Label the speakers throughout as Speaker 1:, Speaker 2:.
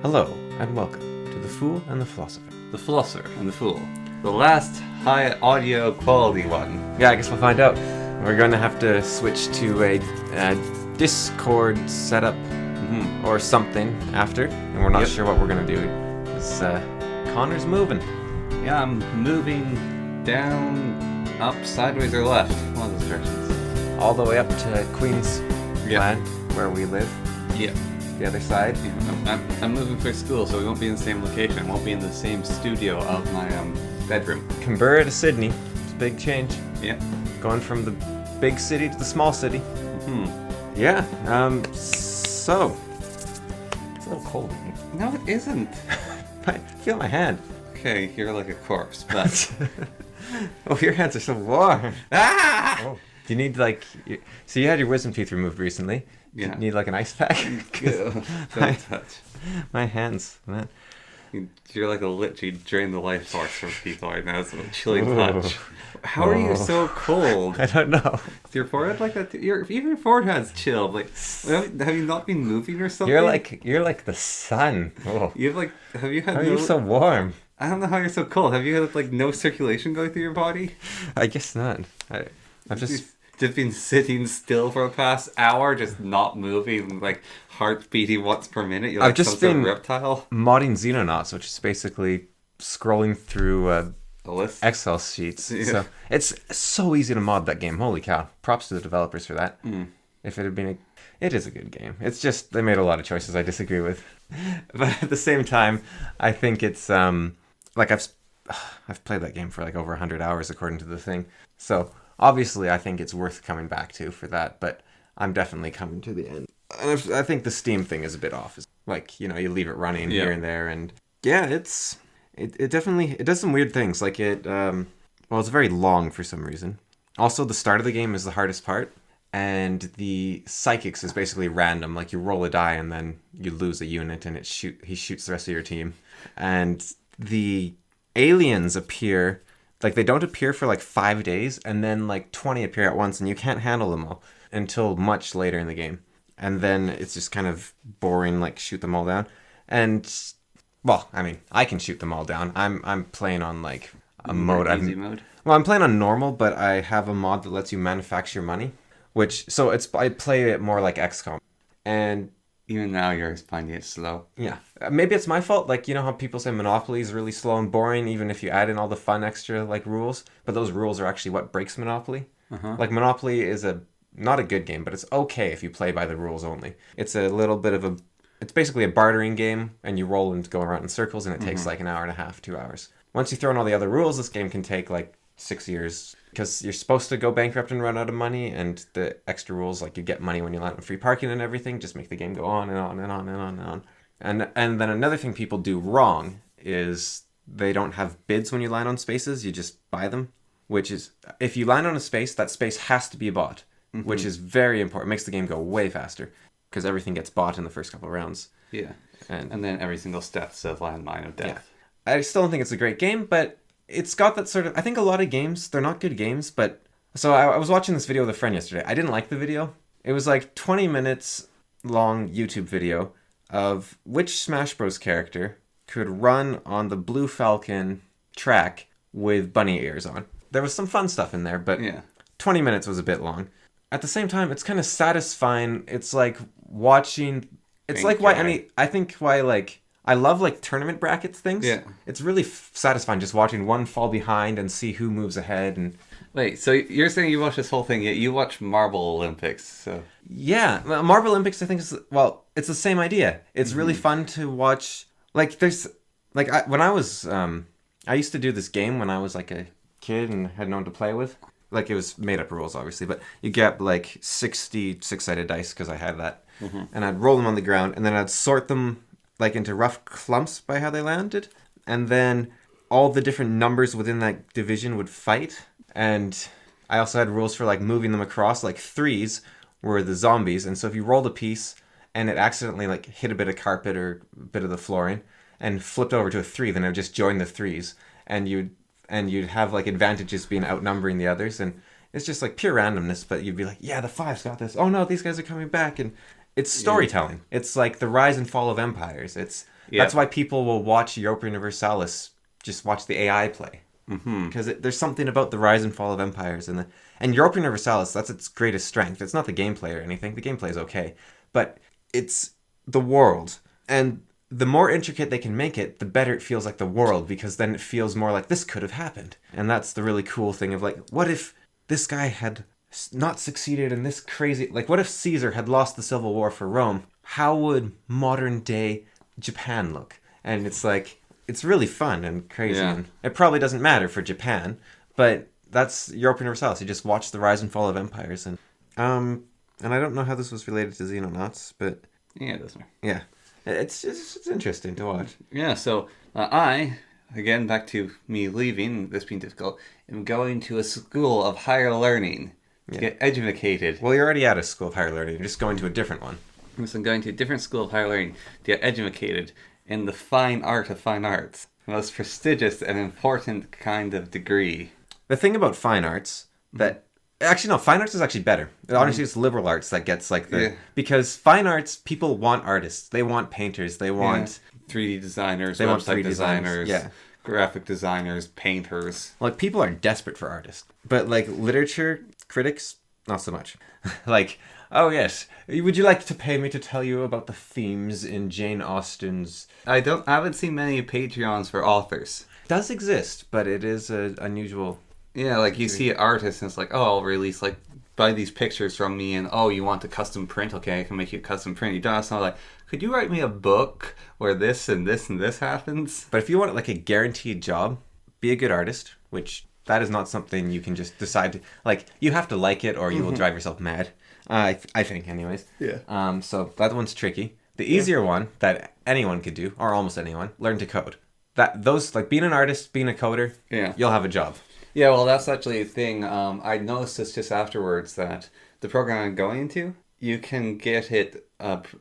Speaker 1: Hello, and welcome to The Fool and the Philosopher.
Speaker 2: The Philosopher and the Fool. The last high audio quality one.
Speaker 1: Yeah, I guess we'll find out. We're going to have to switch to a Discord setup or something after, and we're not sure what we're going to do. Because Connor's moving.
Speaker 2: Yeah, I'm moving down, up, sideways, or left. One of those directions.
Speaker 1: All the way up to Queen's land, where we live.
Speaker 2: Yeah.
Speaker 1: The other side.
Speaker 2: Yeah, I'm moving for school, so we won't be in the same location. I won't be in the same studio of my bedroom.
Speaker 1: Canberra to Sydney. It's a big change.
Speaker 2: Yeah.
Speaker 1: Going from the big city to the small city. Yeah. So it's a little cold in here.
Speaker 2: No, it isn't.
Speaker 1: I feel my hand.
Speaker 2: Okay, you're like a corpse, but...
Speaker 1: Oh, your hands are so warm.
Speaker 2: Ah!
Speaker 1: Oh. Do you need so you had your wisdom teeth removed recently?
Speaker 2: Yeah.
Speaker 1: Do you need like an ice pack?
Speaker 2: Don't touch.
Speaker 1: My hands, man.
Speaker 2: You're like a lich. You drain the life force from people right now. It's a chilly touch. How are you so cold?
Speaker 1: I don't know.
Speaker 2: Is your forehead like that? Even your forehead's chilled. Like, have you not been moving or something?
Speaker 1: You're like the sun. Oh.
Speaker 2: Have you had?
Speaker 1: How are you so warm?
Speaker 2: I don't know how you're so cold. Have you had like no circulation going through your body?
Speaker 1: I guess not. I've just
Speaker 2: been sitting still for the past hour, just not moving, like heart beating once per minute. You're like
Speaker 1: I've just
Speaker 2: some
Speaker 1: been
Speaker 2: sort of reptile.
Speaker 1: modding Xenonauts, which is basically scrolling through
Speaker 2: A list.
Speaker 1: Excel sheets.
Speaker 2: Yeah.
Speaker 1: So it's so easy to mod that game. Holy cow! Props to the developers for that. If it had been it is a good game. It's just they made a lot of choices I disagree with, but at the same time, I think it's like I've played that game for like over 100 hours according to the thing. So obviously, I think it's worth coming back to for that. But I'm definitely coming to the end. And I think the Steam thing is a bit off. Like, you leave it running here and there, and yeah, it definitely does some weird things. Like it's very long for some reason. Also, the start of the game is the hardest part, and the psychics is basically random. Like you roll a die and then you lose a unit, and he shoots the rest of your team. And the aliens appear, like they don't appear for like 5 days, and then like 20 appear at once, and you can't handle them all until much later in the game. And then it's just kind of boring, like shoot them all down. And well, I mean, I can shoot them all down. I'm playing on like a mode.
Speaker 2: Easy mode.
Speaker 1: Well, I'm playing on normal, but I have a mod that lets you manufacture money, I play it more like XCOM. And
Speaker 2: Even now, you're finding it slow.
Speaker 1: yeah, maybe it's my fault. Like, you know how people say Monopoly is really slow and boring, even if you add in all the fun extra like rules. But those rules are actually what breaks Monopoly. Like Monopoly is not a good game, but it's okay if you play by the rules only. It's a little bit of it's basically a bartering game, and you roll and go around in circles, and it takes like an hour and a half, 2 hours. Once you throw in all the other rules, this game can take like 6 years, because you're supposed to go bankrupt and run out of money, and the extra rules, like you get money when you land on free parking and everything, just make the game go on and on and on and on and on. And then another thing people do wrong is they don't have bids when you land on spaces, you just buy them, which is, if you land on a space, that space has to be bought, which is very important. It makes the game go way faster, because everything gets bought in the first couple of rounds.
Speaker 2: Yeah. And then every single step's a landmine of death.
Speaker 1: Yeah. I still don't think it's a great game, but it's got that sort of... I think a lot of games, they're not good games, but... So I was watching this video with a friend yesterday. I didn't like the video. It was like 20 minutes long YouTube video of which Smash Bros. Character could run on the Blue Falcon track with bunny ears on. There was some fun stuff in there, but 20 minutes was a bit long. At the same time, it's kind of satisfying. It's like watching... It's like why I love like tournament brackets things. Yeah. It's really satisfying just watching one fall behind and see who moves ahead. And
Speaker 2: wait, so you're saying you watch this whole thing, yet you watch Marble Olympics? So
Speaker 1: yeah, well, Marble Olympics I think it's the same idea. It's really fun to watch. Like there's like when I was I used to do this game when I was like a kid and had no one to play with. Like it was made up rules obviously, but you get like 60 six-sided dice because I had that, and I'd roll them on the ground and then I'd sort them like into rough clumps by how they landed, and then all the different numbers within that division would fight. And I also had rules for like moving them across. Like 3s were the zombies, and so if you rolled a piece and it accidentally like hit a bit of carpet or a bit of the flooring and flipped over to a 3, then it would just join the 3s, and you'd have like advantages being outnumbering the others, and it's just like pure randomness. But you'd be like, yeah, the 5's got this. Oh no, these guys are coming back, and it's storytelling. It's like the rise and fall of empires.
Speaker 2: Yeah.
Speaker 1: That's why people will watch Europa Universalis, just watch the AI play. Because there's something about the rise and fall of empires. And Europa Universalis, that's its greatest strength. It's not the gameplay or anything. The gameplay is okay. But it's the world. And the more intricate they can make it, the better it feels like the world, because then it feels more like this could have happened. And that's the really cool thing of, like, what if this guy had not succeeded in this crazy... Like, what if Caesar had lost the Civil War for Rome? How would modern-day Japan look? And it's like, it's really fun and crazy.
Speaker 2: Yeah.
Speaker 1: And it probably doesn't matter for Japan, but that's Europa Universalis. You just watch the rise and fall of empires. And I don't know how this was related to Xenonauts, but...
Speaker 2: Yeah, it doesn't matter.
Speaker 1: Yeah. It's interesting to watch.
Speaker 2: Yeah, so I, again, back to me leaving, this being difficult, am going to a school of higher learning to get educated.
Speaker 1: Well, you're already at a school of higher learning. You're just going to a different one.
Speaker 2: So I'm going to a different school of higher learning to get educated in the fine art of fine arts. The most prestigious and important kind of degree.
Speaker 1: The thing about fine arts that... Actually, no, fine arts is actually better. Honestly, it's liberal arts that gets like the...
Speaker 2: Yeah.
Speaker 1: Because fine arts, people want artists. They want painters. They want...
Speaker 2: 3D designers,
Speaker 1: They want
Speaker 2: website
Speaker 1: 3D designers,
Speaker 2: designers, graphic designers, painters.
Speaker 1: Like, people are desperate for artists. But, like, literature critics, not so much. Like, oh, yes, would you like to pay me to tell you about the themes in Jane Austen's...
Speaker 2: I haven't seen many Patreons for authors.
Speaker 1: It does exist, but it is an unusual...
Speaker 2: Yeah, like you see artists and it's like, oh, I'll release, like, buy these pictures from me and, oh, you want a custom print? Okay, I can make you a custom print. You don't. It's not like, could you write me a book where this and this and this happens?
Speaker 1: But if you want, like, a guaranteed job, be a good artist, which that is not something you can just decide to... Like, you have to like it or you will drive yourself mad. I think, anyways.
Speaker 2: Yeah.
Speaker 1: So that one's tricky. The easier one that anyone could do, or almost anyone, learn to code. Those, like, being an artist, being a coder, you'll have a job.
Speaker 2: Yeah, well, that's actually a thing. I noticed this just afterwards, that the program I'm going into, you can get it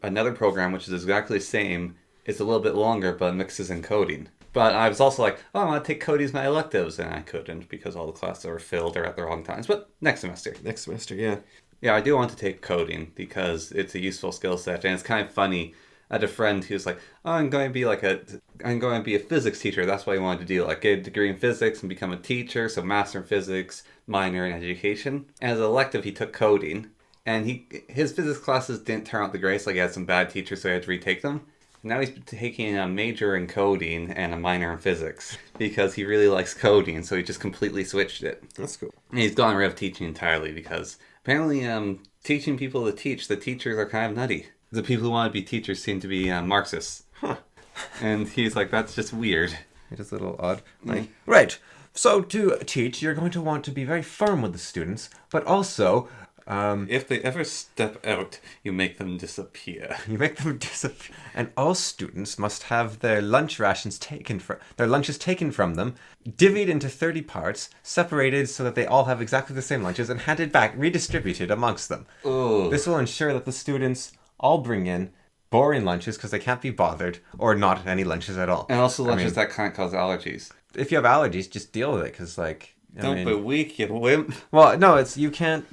Speaker 2: another program which is exactly the same. It's a little bit longer, but mixes in coding. But I was also like, oh, I want to take coding as my electives, and I couldn't because all the classes were filled or at the wrong times. But next semester.
Speaker 1: Next semester, yeah.
Speaker 2: Yeah, I do want to take coding because it's a useful skill set, and it's kind of funny. I had a friend who's like, oh, I'm going to be a physics teacher. That's what I wanted to do. Like, get a degree in physics and become a teacher. So master in physics, minor in education. As an elective, he took coding. And his physics classes didn't turn out the greatest. Like, he had some bad teachers, so he had to retake them. Now he's taking a major in coding and a minor in physics because he really likes coding. So he just completely switched it.
Speaker 1: That's cool.
Speaker 2: And he's gotten rid of teaching entirely because apparently teaching people to teach, the teachers are kind of nutty. The people who want to be teachers seem to be Marxists.
Speaker 1: Huh.
Speaker 2: And he's like, that's just weird.
Speaker 1: It is a little odd. Like, right, so to teach, you're going to want to be very firm with the students, but also...
Speaker 2: if they ever step out, you make them disappear.
Speaker 1: You make them disappear. And all students must have their lunch rations their lunches taken from them, divvied into 30 parts, separated so that they all have exactly the same lunches, and handed back, redistributed amongst them.
Speaker 2: Ooh.
Speaker 1: This will ensure that the students all bring in boring lunches because they can't be bothered, or not any lunches at all.
Speaker 2: And also lunches that can't cause allergies.
Speaker 1: If you have allergies, just deal with it, because, like...
Speaker 2: Don't be weak, you wimp.
Speaker 1: Well, no, it's you can't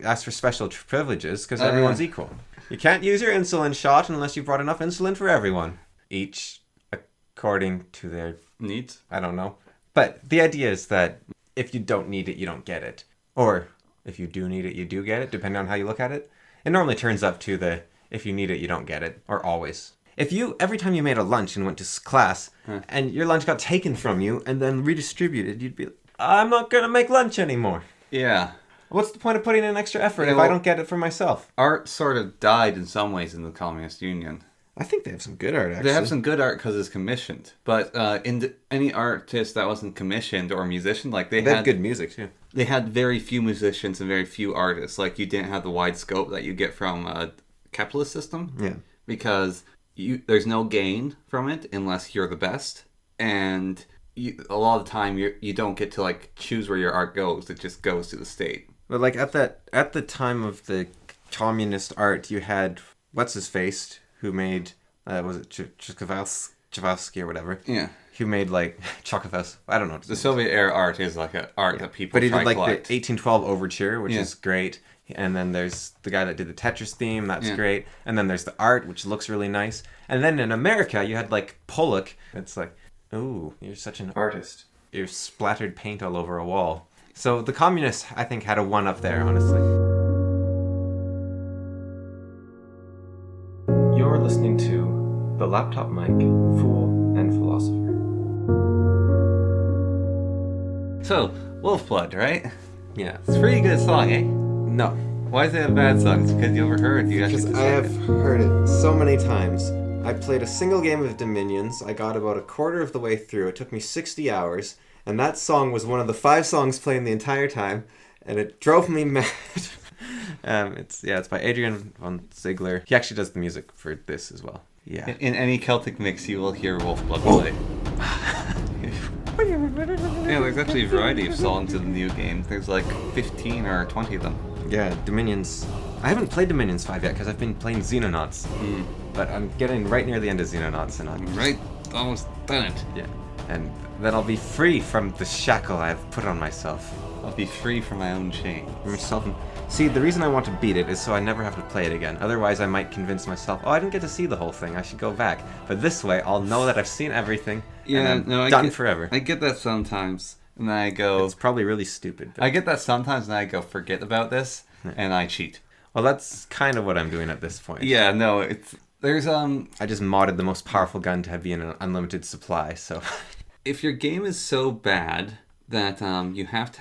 Speaker 1: ask for special privileges because everyone's equal. You can't use your insulin shot unless you brought enough insulin for everyone. Each according to their
Speaker 2: needs.
Speaker 1: I don't know. But the idea is that if you don't need it, you don't get it. Or if you do need it, you do get it, depending on how you look at it. It normally turns up to the if you need it, you don't get it. Or always. If you, every time you made a lunch and went to class, and your lunch got taken from you and then redistributed, you'd be like, I'm not going to make lunch anymore.
Speaker 2: Yeah.
Speaker 1: What's the point of putting in extra effort if I don't get it for myself?
Speaker 2: Art sort of died in some ways in the Communist Union.
Speaker 1: I think they have some good art, actually.
Speaker 2: They have some good art because it's commissioned. But any artist that wasn't commissioned or musician, like they had
Speaker 1: good music, too.
Speaker 2: They had very few musicians and very few artists. Like, you didn't have the wide scope that you get from a capitalist system.
Speaker 1: Yeah.
Speaker 2: Because there's no gain from it unless you're the best. And... a lot of the time you don't get to like choose where your art goes. It just goes to the state.
Speaker 1: But like at the time of the communist art, you had what's his face who made was it Tchaikovsky or whatever?
Speaker 2: Yeah.
Speaker 1: Who made like Tchaikovsky? I don't know.
Speaker 2: The Soviet era art is like an art that people.
Speaker 1: But he did like
Speaker 2: collect.
Speaker 1: the 1812 Overture, which is great. And then there's the guy that did the Tetris theme. That's great. And then there's the art, which looks really nice. And then in America, you had like Pollock. It's like, ooh, you're such an artist. You're splattered paint all over a wall. So the communists, I think, had a one up there, honestly. You're listening to The Laptop Mic, Fool and Philosopher.
Speaker 2: So, Wolfblood, right?
Speaker 1: Yeah.
Speaker 2: It's a pretty good song, eh?
Speaker 1: No.
Speaker 2: Why is it a bad song? It's because you overheard. You
Speaker 1: Because
Speaker 2: actually
Speaker 1: I have
Speaker 2: dislike it.
Speaker 1: heard it so many times. I played a single game of Dominions. I got about a quarter of the way through. It took me 60 hours. And that song was one of the 5 songs playing the entire time. And it drove me mad. It's by Adrian von Ziegler. He actually does the music for this as well. Yeah.
Speaker 2: In any Celtic mix, you will hear Wolfblood play. Yeah, there's actually a variety of songs in the new game. There's like 15 or 20 of them.
Speaker 1: Yeah, Dominions. I haven't played Dominions 5 yet because I've been playing Xenonauts. But I'm getting right near the end of Xenonauts and I'm
Speaker 2: Right, almost done it.
Speaker 1: Yeah. And then I'll be free from the shackle I've put on myself.
Speaker 2: I'll be free from my own chain.
Speaker 1: See, the reason I want to beat it is so I never have to play it again. Otherwise, I might convince myself, I didn't get to see the whole thing. I should go back. But this way, I'll know that I've seen everything. And I'm done forever.
Speaker 2: I get that sometimes, and then I go.
Speaker 1: It's probably really stupid.
Speaker 2: I get that sometimes, and I go, forget about this, and I cheat.
Speaker 1: Well, that's kind of what I'm doing at this point.
Speaker 2: Yeah, no, there's
Speaker 1: I just modded the most powerful gun to be in an unlimited supply. So,
Speaker 2: if your game is so bad that you have to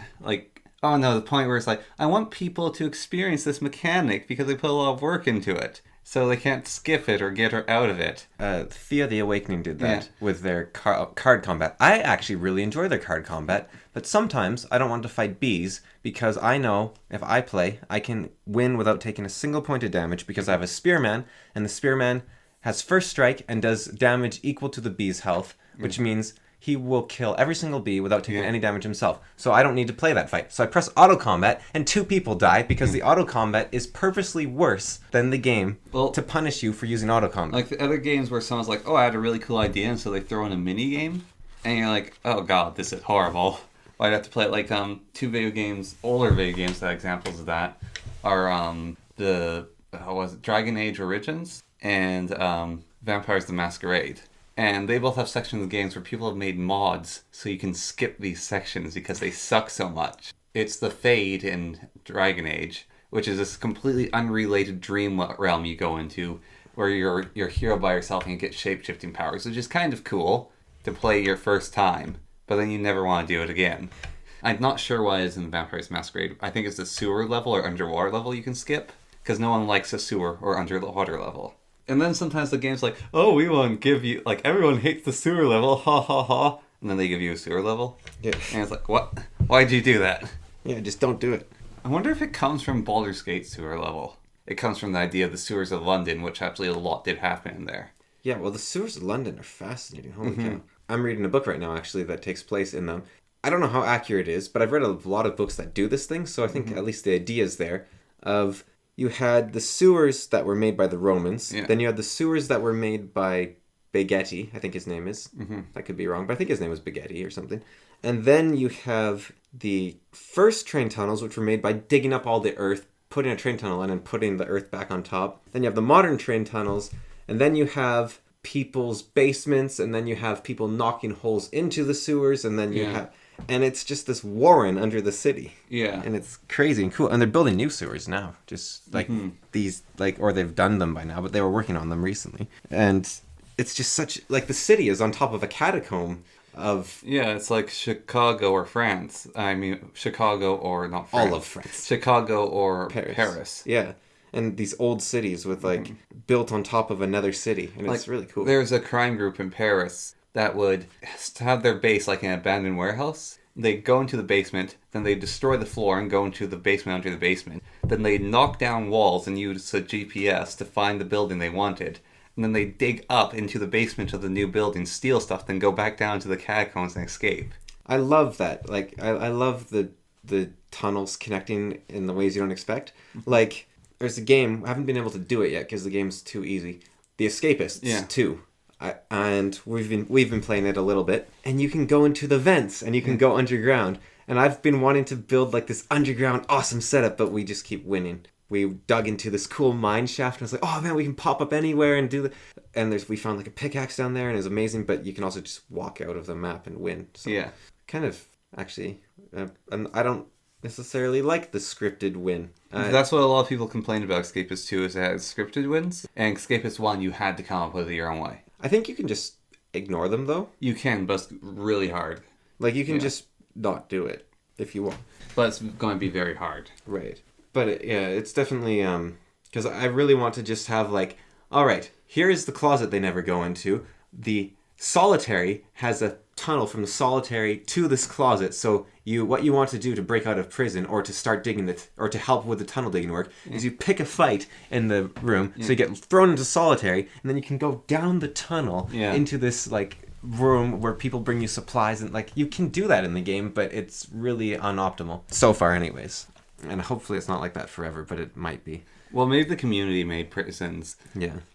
Speaker 2: oh no, the point where it's like, I want people to experience this mechanic because they put a lot of work into it. So they can't skip it or get her out of it.
Speaker 1: Thea the Awakening did that with their card combat. I actually really enjoy their card combat, but sometimes I don't want to fight bees because I know if I play, I can win without taking a single point of damage because I have a spearman, and the spearman has first strike and does damage equal to the bee's health, which means he will kill every single bee without taking any damage himself. So I don't need to play that fight. So I press auto combat and 2 people die because the auto combat is purposely worse than the game to punish you for using auto combat.
Speaker 2: Like the other games where someone's like, oh, I had a really cool idea, and so they throw in a mini game, and you're like, oh god, this is horrible. I'd have to play it like 2 video games, older video games that examples of that are Dragon Age Origins and Vampires the Masquerade. And they both have sections of games where people have made mods so you can skip these sections because they suck so much. It's the Fade in Dragon Age, which is this completely unrelated dream realm you go into where you're a hero by yourself and you get shape-shifting powers, which is kind of cool to play your first time, but then you never want to do it again. I'm not sure why it is in Vampires Masquerade. I think it's the sewer level or underwater level you can skip, because no one likes a sewer or underwater level. And then sometimes the game's like, oh, we want to give you, everyone hates the sewer level, ha ha ha. And then they give you a sewer level.
Speaker 1: Yeah.
Speaker 2: And it's like, what? Why'd you do that?
Speaker 1: Yeah, just don't do it.
Speaker 2: I wonder if it comes from Baldur's Gate sewer level. It comes from the idea of the sewers of London, which actually a lot did happen in there.
Speaker 1: Yeah, well, the sewers of London are fascinating. Holy cow. I'm reading a book right now, actually, that takes place in them. I don't know how accurate it is, but I've read a lot of books that do this thing, so I think at least the idea is there of... You had the sewers that were made by the Romans. Yeah. Then you had the sewers that were made by Baghetti, I think his name is. I could be wrong, but I think his name was Baghetti or something. And then you have the first train tunnels, which were made by digging up all the earth, putting a train tunnel in and putting the earth back on top. Then you have the modern train tunnels, and then you have people's basements, and then you have people knocking holes into the sewers, and then you have... And it's just this warren under the city. Yeah. And it's crazy and cool. And they're building new sewers now. Just like these, or they've done them by now, but they were working on them recently. And it's just such, the city is on top of a catacomb of... Yeah, it's like Chicago or France. I mean, Chicago or not France. All of France.
Speaker 2: Chicago or Paris.
Speaker 1: Yeah. And these old cities with, built on top of another city. And it's really cool.
Speaker 2: There's a crime group in Paris that would have their base in an abandoned warehouse. They go into the basement, then they destroy the floor and go into the basement under the basement. Then they knock down walls and use a GPS to find the building they wanted. And then they dig up into the basement of the new building, steal stuff, then go back down to the catacombs and escape.
Speaker 1: I love that. I love the tunnels connecting in the ways you don't expect. There's a game, I haven't been able to do it yet because the game's too easy. The Escapists 2. And we've been playing it a little bit, and you can go into the vents and you can go underground, And I've been wanting to build like this underground awesome setup, but we just keep winning. We dug into this cool mine shaft, and I was like, oh man, we can pop up anywhere and do the... And we found like a pickaxe down there, and it was amazing, but you can also just walk out of the map and win. So
Speaker 2: Yeah.
Speaker 1: kind of, actually, and I don't necessarily like the scripted win.
Speaker 2: That's what a lot of people complain about Escapist 2 is it has scripted wins. And Escapist 1, you had to come up with it your own way.
Speaker 1: I think you can just ignore them, though.
Speaker 2: You can, but it's really hard.
Speaker 1: Like, you can just not do it if you want.
Speaker 2: But it's going to be very hard.
Speaker 1: Right. But, it's definitely, because I really want to just have, like, all right, here is the closet they never go into. The solitary has a tunnel from the solitary to this closet, so what you want to do to break out of prison or to start digging or to help with the tunnel digging work is you pick a fight in the room, so you get thrown into solitary, and then you can go down the tunnel into this like room where people bring you supplies, and like you can do that in the game, but it's really unoptimal so far anyways, and hopefully it's not like that forever, but it might be.
Speaker 2: Well, maybe the community made prisons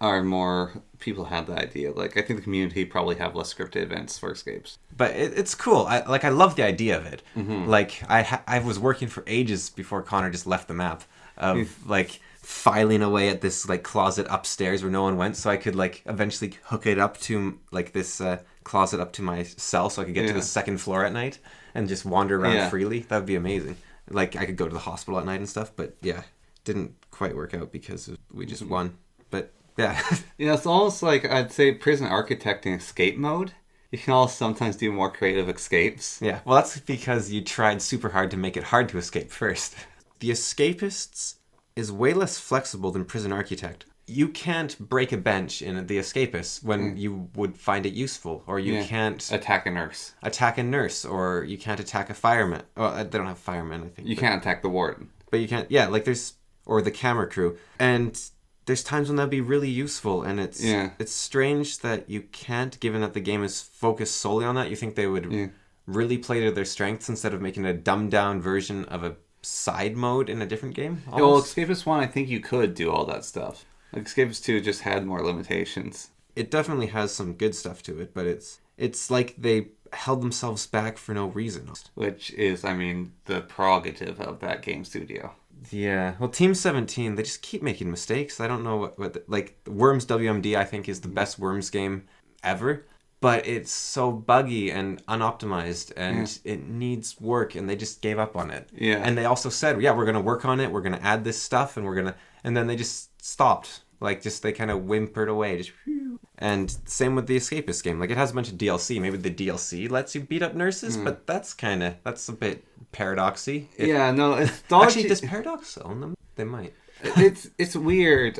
Speaker 2: are more... People had the idea. Like, I think the community probably have less scripted events for escapes.
Speaker 1: But it's cool. I love the idea of it. Mm-hmm. Like, I was working for ages before Connor just left the map of, like, filing away at this, like, closet upstairs where no one went, so I could, like, eventually hook it up to, like, this closet up to my cell so I could get to the second floor at night and just wander around freely. That would be amazing. Like, I could go to the hospital at night and stuff, but, yeah, didn't quite work out because we just won. But yeah.
Speaker 2: It's almost like I'd say prison architecting escape mode. You can also sometimes do more creative escapes.
Speaker 1: Yeah, well that's because you tried super hard to make it hard to escape first. The Escapists is way less flexible than Prison Architect. You can't break a bench in The Escapists when you would find it useful, or you can't
Speaker 2: attack a nurse.
Speaker 1: Or you can't attack a fireman. Well, they don't have firemen, I think.
Speaker 2: You can't attack the warden.
Speaker 1: But you can't, like there's... Or the camera crew. And there's times when that'd be really useful, and it's strange that you can't, given that the game is focused solely on that. You think they would really play to their strengths instead of making a dumbed-down version of a side mode in a different game?
Speaker 2: Yeah, well, Escapist 1, I think you could do all that stuff. Like, Escapist 2 just had more limitations.
Speaker 1: It definitely has some good stuff to it, but it's like they held themselves back for no reason.
Speaker 2: Which is, I mean, the prerogative of that game studio.
Speaker 1: Yeah, well, Team 17, they just keep making mistakes. I don't know like, Worms WMD, I think, is the best Worms game ever, but it's so buggy and unoptimized, and it needs work, and they just gave up on it.
Speaker 2: Yeah.
Speaker 1: And they also said, we're going to work on it, we're going to add this stuff, and then they just stopped. Like, they kind of whimpered away, just whew. And same with the Escapist game. Like, it has a bunch of DLC. Maybe the DLC lets you beat up nurses, but that's a bit paradoxy.
Speaker 2: Actually,
Speaker 1: does Paradox own them? They might.
Speaker 2: It's weird.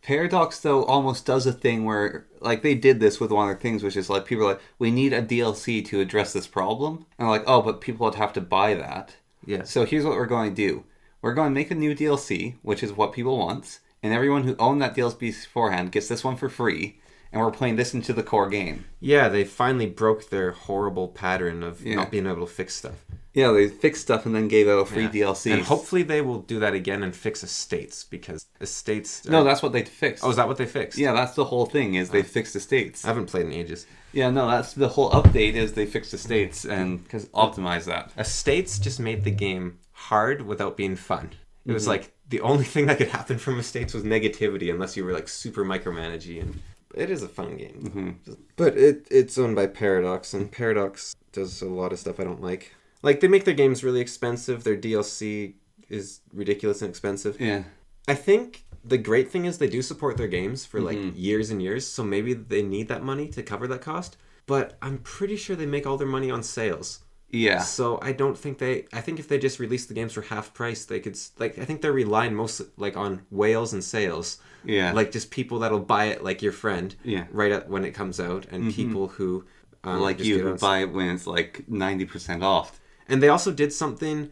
Speaker 2: Paradox, though, almost does a thing where, like, they did this with one of their things, which is, like, people are like, we need a DLC to address this problem. And like, oh, but people would have to buy that.
Speaker 1: Yeah.
Speaker 2: So here's what we're going to do. We're going to make a new DLC, which is what people want. And everyone who owned that DLC beforehand gets this one for free. And we're playing this into the core game.
Speaker 1: Yeah, they finally broke their horrible pattern of not being able to fix stuff.
Speaker 2: Yeah, they fixed stuff and then gave out a free DLC.
Speaker 1: And hopefully they will do that again and fix Estates, because Estates...
Speaker 2: No, that's what they fixed.
Speaker 1: Oh, is that what they fixed?
Speaker 2: Yeah, that's the whole thing, is they fixed Estates.
Speaker 1: I haven't played in ages.
Speaker 2: Yeah, no, that's the whole update, is they fixed Estates and optimized that.
Speaker 1: Estates just made the game hard without being fun. It was like, the only thing that could happen from Estates was negativity, unless you were like super micromanagey, and it is a fun game. But it's owned by Paradox, and Paradox does a lot of stuff I don't like. Like, they make their games really expensive. Their DLC is ridiculous and expensive.
Speaker 2: Yeah.
Speaker 1: I think the great thing is they do support their games for, like, years and years, so maybe they need that money to cover that cost. But I'm pretty sure they make all their money on sales.
Speaker 2: Yeah.
Speaker 1: So I don't think I think if they just released the games for half price, they could, like, I think they're relying mostly, like, on whales and sales.
Speaker 2: Yeah.
Speaker 1: Like, just people that'll buy it, like your friend.
Speaker 2: Yeah.
Speaker 1: Right at when it comes out, and people who...
Speaker 2: like you, who buy it when it's, like, 90% off.
Speaker 1: And they also did something,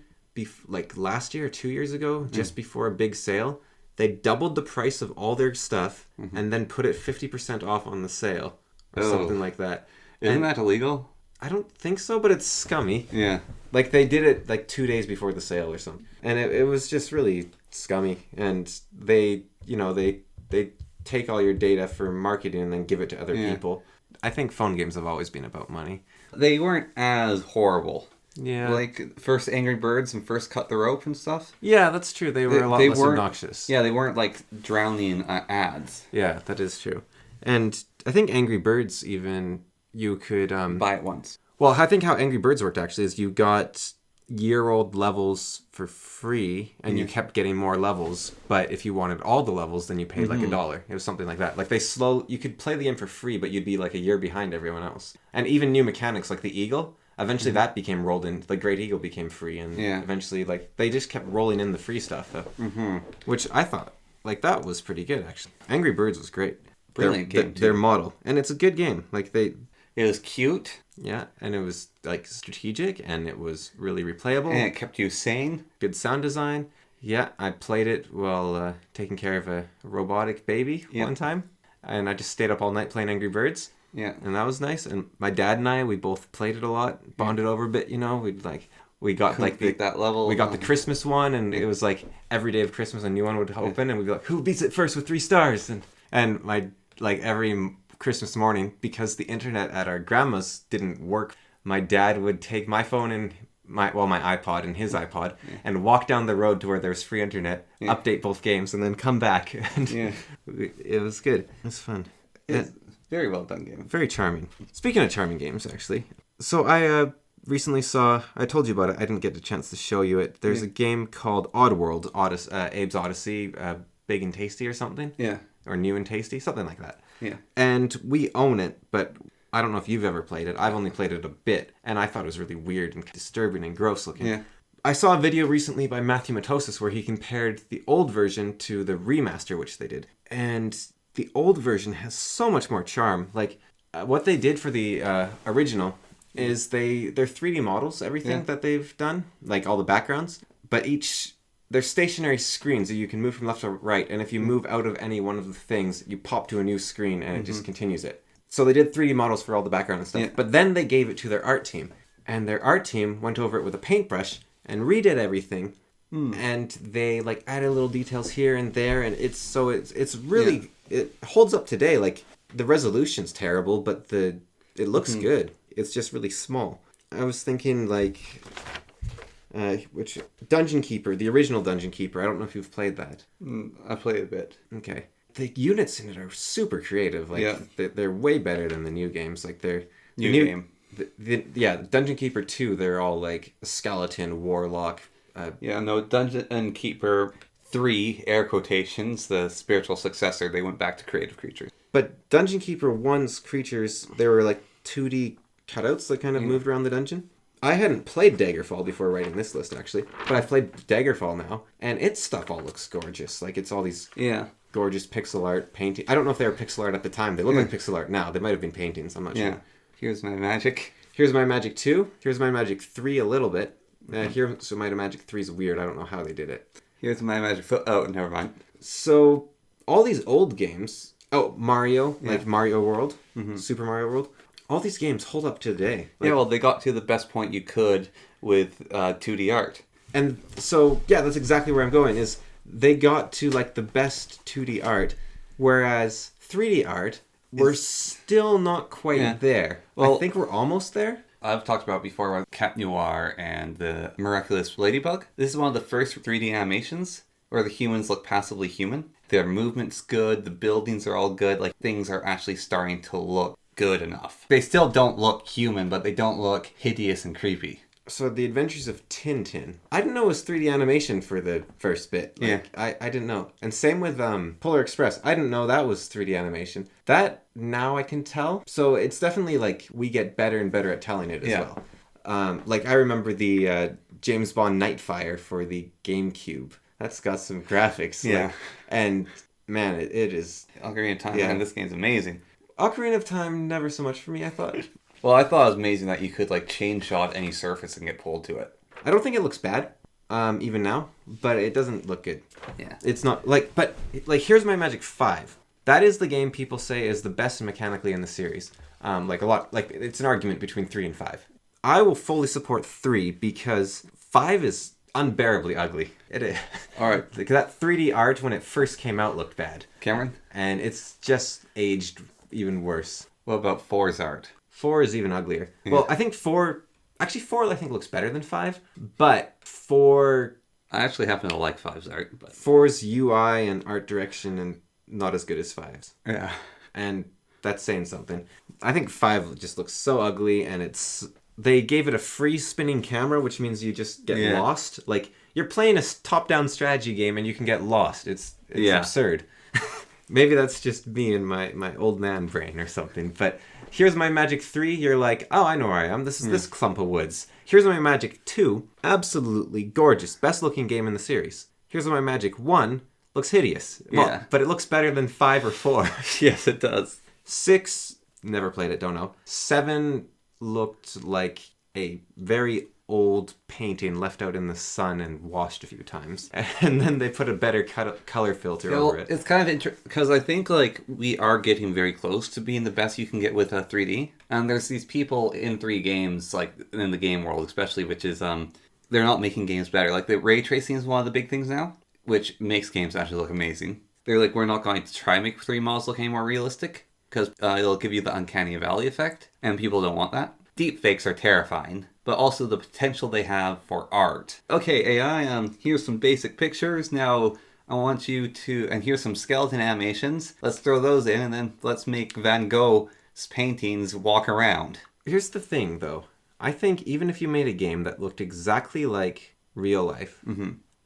Speaker 1: like, last year or 2 years ago, just before a big sale. They doubled the price of all their stuff, and then put it 50% off on the sale. Or something like that.
Speaker 2: Isn't that illegal?
Speaker 1: I don't think so, but it's scummy.
Speaker 2: Yeah.
Speaker 1: Like, they did it, like, 2 days before the sale or something. And it was just really scummy. And they take all your data for marketing and then give it to other people. I think phone games have always been about money.
Speaker 2: They weren't as horrible.
Speaker 1: Yeah.
Speaker 2: Like first Angry Birds and first Cut the Rope and stuff.
Speaker 1: Yeah, that's true. They were a lot less
Speaker 2: weren't
Speaker 1: obnoxious.
Speaker 2: Yeah, they weren't like drowning ads.
Speaker 1: Yeah, that is true. And I think Angry Birds even you could
Speaker 2: Buy it once.
Speaker 1: well, I think how Angry Birds worked actually is you got year-old levels for free and you kept getting more levels, but if you wanted all the levels then you paid like $1. It was something like that. Like you could play the game for free, but you'd be like a year behind everyone else. And even new mechanics like the eagle, eventually that became rolled in. The Great Eagle became free, and eventually like they just kept rolling in the free stuff, which I thought like that was pretty good actually. Angry Birds was great.
Speaker 2: Brilliant game too.
Speaker 1: Their model, and it's a good game. Like it
Speaker 2: was cute.
Speaker 1: Yeah, and it was like strategic, and it was really replayable.
Speaker 2: And it kept you sane.
Speaker 1: Good sound design. Yeah, I played it while taking care of a robotic baby one time, and I just stayed up all night playing Angry Birds.
Speaker 2: Yeah,
Speaker 1: and that was nice. And my dad and I, we both played it a lot, bonded over a bit. You know, we got like
Speaker 2: that level.
Speaker 1: We got the Christmas one, and it was like every day of Christmas a new one would open, and we'd be like, who beats it first with 3 stars? And my like every Christmas morning, because the internet at our grandma's didn't work, my dad would take my phone and my iPod and his iPod and walk down the road to where there was free internet, update both games, and then come back. And it was good. It was fun.
Speaker 2: It's very well done game.
Speaker 1: Very charming. Speaking of charming games, actually, so I recently saw. I told you about it. I didn't get a chance to show you it. There's a game called Oddworld, Abe's Odyssey, Big and Tasty or something.
Speaker 2: Yeah.
Speaker 1: Or New and Tasty, something like that.
Speaker 2: Yeah.
Speaker 1: And we own it, but I don't know if you've ever played it. I've only played it a bit, and I thought it was really weird and disturbing and gross looking.
Speaker 2: Yeah.
Speaker 1: I saw a video recently by Matthew Matosis where he compared the old version to the remaster, which they did. And the old version has so much more charm. Like, what they did for the original is they're 3D models, everything that they've done, like all the backgrounds, but they're stationary screens that you can move from left to right, and if you move out of any one of the things, you pop to a new screen, and it just continues it. So they did 3D models for all the background and stuff, but then they gave it to their art team, and their art team went over it with a paintbrush and redid everything, and they like added little details here and there, and it's really it holds up today. Like the resolution's terrible, but it looks good. It's just really small. I was thinking like. Which Dungeon Keeper, the original Dungeon Keeper. I don't know if you've played that.
Speaker 2: I played a bit.
Speaker 1: Okay. The units in it are super creative. Like they're way better than the new games. Like they're
Speaker 2: new game.
Speaker 1: Dungeon Keeper 2. They're all like a skeleton, warlock.
Speaker 2: Dungeon Keeper 3, air quotations, the spiritual successor. They went back to creative creatures.
Speaker 1: But Dungeon Keeper 1's creatures, they were like 2D cutouts that kind of moved around the dungeon. I hadn't played Daggerfall before writing this list, actually, but I've played Daggerfall now, and its stuff all looks gorgeous. Like, it's all these gorgeous pixel art painting. I don't know if they were pixel art at the time. They look like pixel art now. They might have been paintings. I'm not sure.
Speaker 2: Here's My Magic.
Speaker 1: Here's My Magic 2. Here's My Magic 3 a little bit. Here's My Magic 3 is weird. I don't know how they did it.
Speaker 2: Here's My Magic... Oh, never mind.
Speaker 1: So, all these old games... Oh, Mario, like Mario World, Super Mario World... All these games hold up today.
Speaker 2: Like, they got to the best point you could with 2D art.
Speaker 1: And so, that's exactly where I'm going, is they got to, like, the best 2D art, whereas 3D art, we're still not quite there. Well, I think we're almost there.
Speaker 2: I've talked about before about Cat Noir and the Miraculous Ladybug. This is one of the first 3D animations where the humans look passively human. Their movement's good, the buildings are all good, like, things are actually starting to look good enough. They still don't look human, but they don't look hideous and creepy.
Speaker 1: So The Adventures of Tintin. I didn't know it was 3D animation for the first bit. I didn't know. And same with Polar Express. I didn't know that was 3D animation. That now I can tell. So it's definitely like we get better and better at telling it as well. Like I remember the James Bond Nightfire for the GameCube. That's got some graphics. Like, and man, it is...
Speaker 2: Ocarina of Time, man, this game's amazing.
Speaker 1: Ocarina of Time, never so much for me, I thought.
Speaker 2: Well, I thought it was amazing that you could, like, chain shot any surface and get pulled to it.
Speaker 1: I don't think it looks bad, even now, but it doesn't look good.
Speaker 2: Yeah.
Speaker 1: It's not, like, but, like, here's My Magic 5. That is the game people say is the best mechanically in the series. Like, a lot, like, it's an argument between 3 and 5. I will fully support 3 because 5 is unbearably ugly. It is.
Speaker 2: All right.
Speaker 1: Like, that 3D art, when it first came out, looked bad.
Speaker 2: Cameron?
Speaker 1: And it's just aged even worse.
Speaker 2: What about 4's art?
Speaker 1: 4 is even uglier. Yeah. Well, I think 4 Actually, 4 I think looks better than 5, but 4...
Speaker 2: I actually happen to like 5's art, but
Speaker 1: 4's UI and art direction and not as good as 5's.
Speaker 2: yeah.
Speaker 1: And that's saying something. I think 5 just looks so ugly, and they gave it a free spinning camera, which means you just get lost. Like, you're playing a top-down strategy game and you can get lost. It's absurd. Maybe that's just me and my old man brain or something. But here's my Magic 3. You're like, oh, I know where I am. This is this clump of woods. Here's my Magic 2. Absolutely gorgeous. Best looking game in the series. Here's my Magic 1. Looks hideous. Well, but it looks better than 5 or 4.
Speaker 2: Yes, it does.
Speaker 1: 6, never played it, don't know. 7 looked like a very old painting left out in the sun and washed a few times. And then they put a better color filter over it.
Speaker 2: It's kind of interesting because I think like we are getting very close to being the best you can get with 3D. And there's these people in 3 games, like in the game world especially, which is they're not making games better. Like the ray tracing is one of the big things now, which makes games actually look amazing. They're like, we're not going to try and make 3D models look any more realistic because it'll give you the uncanny valley effect, and people don't want that. Deepfakes are terrifying, but also the potential they have for art. Okay, AI, here's some basic pictures. Now I want you to, and here's some skeleton animations. Let's throw those in, and then let's make Van Gogh's paintings walk around.
Speaker 1: Here's the thing, though. I think even if you made a game that looked exactly like real life,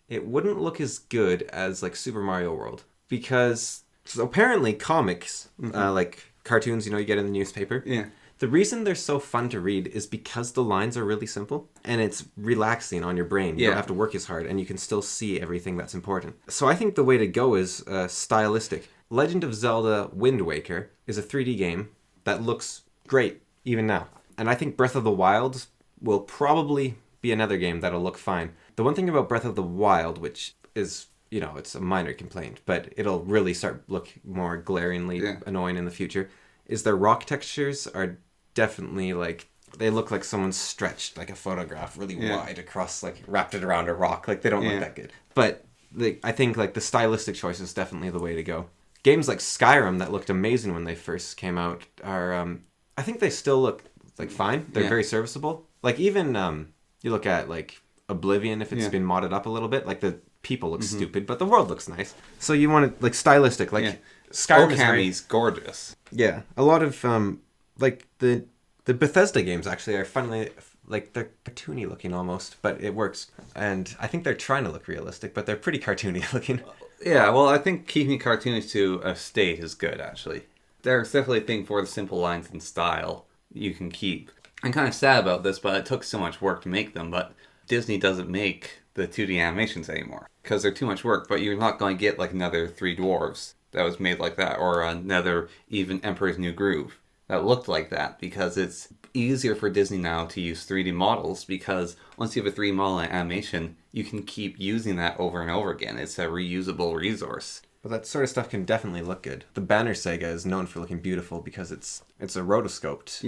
Speaker 1: it wouldn't look as good as like Super Mario World. Because so apparently comics, like cartoons, you get in the newspaper.
Speaker 2: Yeah.
Speaker 1: The reason they're so fun to read is because the lines are really simple and it's relaxing on your brain. You don't have to work as hard and you can still see everything that's important. So I think the way to go is stylistic. Legend of Zelda Wind Waker is a 3D game that looks great even now. And I think Breath of the Wild will probably be another game that'll look fine. The one thing about Breath of the Wild, which is, it's a minor complaint, but it'll really start look more glaringly annoying in the future, is their rock textures are definitely they look like someone stretched like a photograph really wide across, wrapped it around a rock. They don't look that good. But I think the stylistic choice is definitely the way to go. Games like Skyrim that looked amazing when they first came out are, I think they still look fine. They're very serviceable. Even you look at Oblivion, if it's been modded up a little bit, the people look stupid, but the world looks nice. So you want it stylistic, Skyrim
Speaker 2: is gorgeous.
Speaker 1: Yeah, a lot of the Bethesda games actually are finally they're cartoony looking almost, but it works. And I think they're trying to look realistic, but they're pretty cartoony looking.
Speaker 2: Yeah, well, I think keeping cartoonish to a state is good actually. There's definitely a thing for the simple lines and style you can keep. I'm kind of sad about this, but it took so much work to make them. But Disney doesn't make the 2D animations anymore because they're too much work. But you're not going to get another Three Dwarves that was made like that, or another even Emperor's New Groove that looked like that, because it's easier for Disney now to use 3D models, because once you have a 3D model animation, you can keep using that over and over again. It's a reusable resource.
Speaker 1: Well, that sort of stuff can definitely look good. The Banner Saga is known for looking beautiful because it's a rotoscoped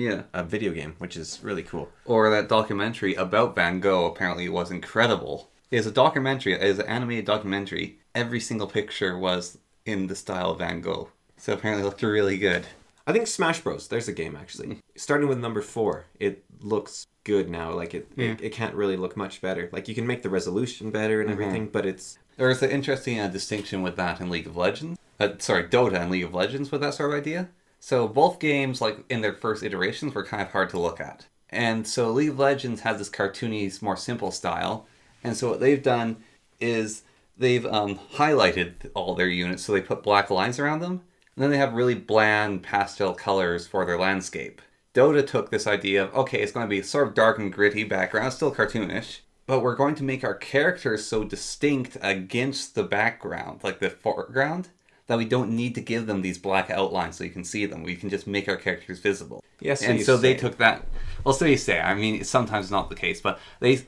Speaker 1: video game, which is really cool.
Speaker 2: Or that documentary about Van Gogh apparently was incredible. It's a documentary, it's an animated documentary. Every single picture was in the style of Van Gogh. So apparently it looked really good.
Speaker 1: I think Smash Bros. There's a game actually. Starting with number 4, it looks good now. It can't really look much better. You can make the resolution better and everything, but it's...
Speaker 2: There's an interesting distinction with that in League of Legends. Dota and League of Legends with that sort of idea. So both games, in their first iterations, were kind of hard to look at. And so League of Legends has this cartoony, more simple style. And so what they've done is they've highlighted all their units, so they put black lines around them. And then they have really bland pastel colors for their landscape. Dota took this idea of, okay, it's going to be sort of dark and gritty background, still cartoonish, but we're going to make our characters so distinct against the background, the foreground, that we don't need to give them these black outlines so you can see them. We can just make our characters visible.
Speaker 1: Yes,
Speaker 2: and so they took that. Well, so you say. I mean, it's sometimes not the case, but they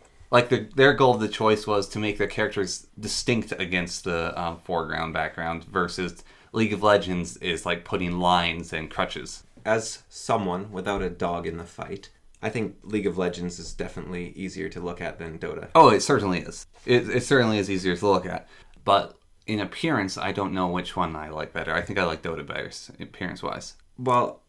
Speaker 2: their goal of the choice was to make their characters distinct against the foreground, background, versus League of Legends is putting lines and crutches.
Speaker 1: As someone without a dog in the fight, I think League of Legends is definitely easier to look at than Dota.
Speaker 2: Oh, it certainly is. It certainly is easier to look at. But in appearance, I don't know which one I like better. I think I like Dota better, appearance-wise.
Speaker 1: Well,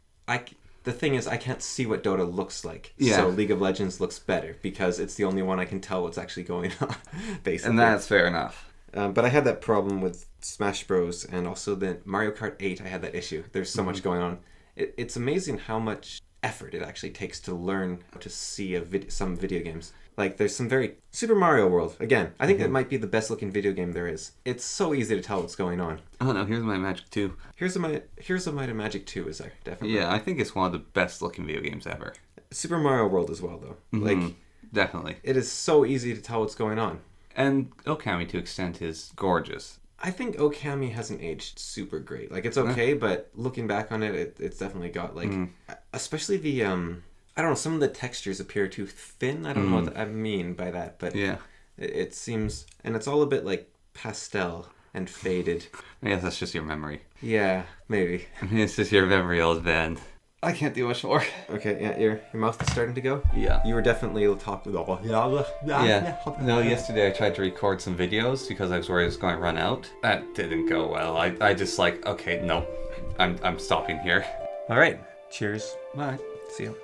Speaker 1: the thing is, I can't see what Dota looks like.
Speaker 2: Yeah.
Speaker 1: So League of Legends looks better because it's the only one I can tell what's actually going on, basically.
Speaker 2: And that's fair enough.
Speaker 1: But I had that problem with Smash Bros. And also the Mario Kart 8, I had that issue. There's so much going on. It's amazing how much effort it actually takes to learn how to see some video games. Like, there's some very... Super Mario World, again, I think it might be the best looking video game there is. It's so easy to tell what's going on.
Speaker 2: Oh no, Here's My Magic 2.
Speaker 1: Here's a Might of Magic 2 is there, definitely.
Speaker 2: Yeah, I think it's one of the best looking video games ever.
Speaker 1: Super Mario World as well, though. Like,
Speaker 2: definitely.
Speaker 1: it is so easy to tell what's going on.
Speaker 2: And Okami, to extent, is gorgeous.
Speaker 1: I think Okami hasn't aged super great. Like, it's okay, but looking back on it, it's definitely got, like... Especially the, I don't know, some of the textures appear too thin. I don't know what I mean by that, but...
Speaker 2: Yeah.
Speaker 1: It seems... And it's all a bit, like, pastel and faded.
Speaker 2: I guess that's just your memory.
Speaker 1: Yeah, maybe.
Speaker 2: It's just your memory, old man. I can't do much more.
Speaker 1: Okay, yeah, your mouth is starting to go?
Speaker 2: Yeah.
Speaker 1: You were definitely talking...
Speaker 2: Yeah. No, yesterday I tried to record some videos because I was worried it was going to run out. That didn't go well. I just like, okay, no. I'm stopping here.
Speaker 1: All right. Cheers.
Speaker 2: Bye.
Speaker 1: See you.